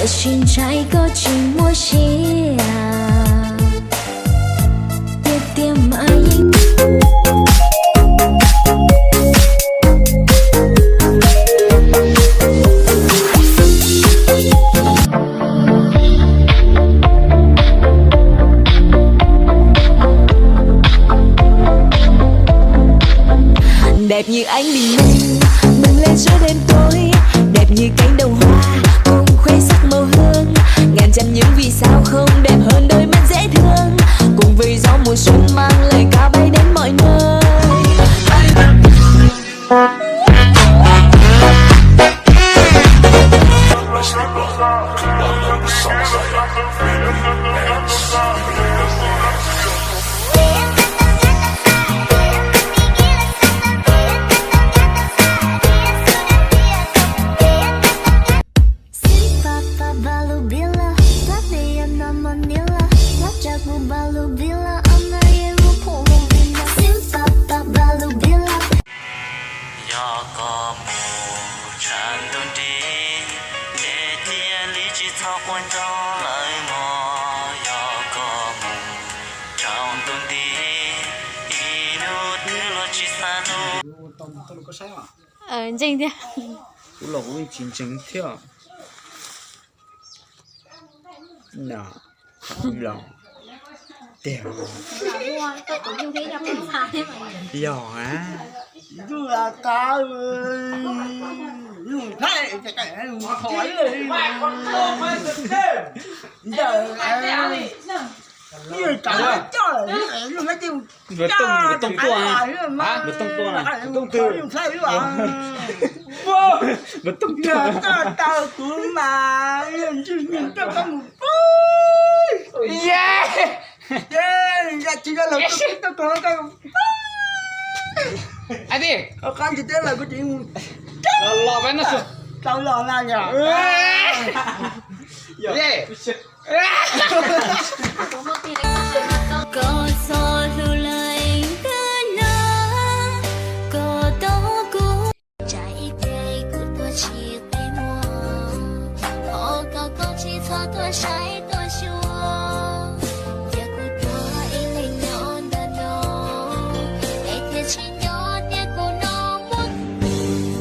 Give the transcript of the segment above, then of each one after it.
chuyện trai có chuyện mua chia tiết tiêm anh đẹp như ánh bình minh bừng lên giữa đêm tối, đẹp như cánh đồng hoa cùng khoe sắc màu hương, ngàn trăm những vì sao không đẹp hơn đôi mắt dễ thương, cùng với gió mùa xuân mang lời ca bay đến mọi nơi. Chính thế. Cú lộc với chính theo. Nè, lòng đẹp. Tôi cũng như thế trong cái pha thế mà. Nhỏ á. Chứ là cá dùng thay cái khỏi rồi. Giờ như cả cho là như mấy tiêu Vượt tông tua à? Hả? Vượt tông tua này. Tông tua dùng thay với bạn. Vượt tông tua. Tao cũng mà nhìn cho con một Yeah. Yeah, chỉ là lời tao còn con. Ai đi? Con chỉ tên là cái chuyện Lò với nó sụp. tao lò là nhở. Yeah. Có gió lưu lại cơn nắng, có tố cũ trái cây của tôi chỉ tay mua, họ có chỉ cho tôi trái tôi chua, giờ của tôi ý lên nhỏ đơn đồ, để thiệt chỉ nhỏ để cô nó mất,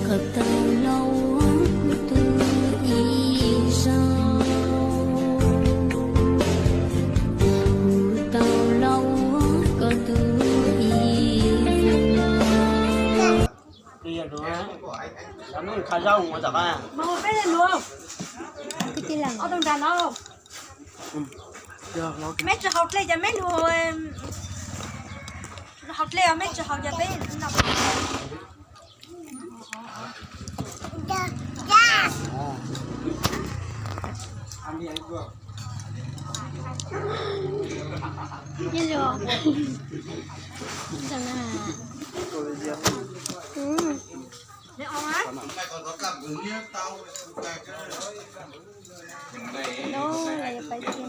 có tao lâu của tôi ý sao. Nó khai rau mà chả à? Mà một cái lên luôn. Cái lần. Ở trong trà nó không? Mấy trường học lên cho mấy người học lên mấy trường học cho bên. Dạ. Ăn đi anh vừa. Như rồi. Chẳng à. Để ông á. Đâu lại phải kiếm.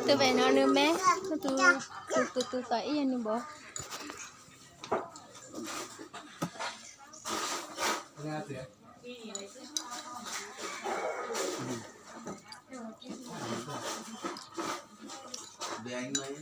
Tôi về nó nữa bé. Tôi tới nữa bố. Để anh lấy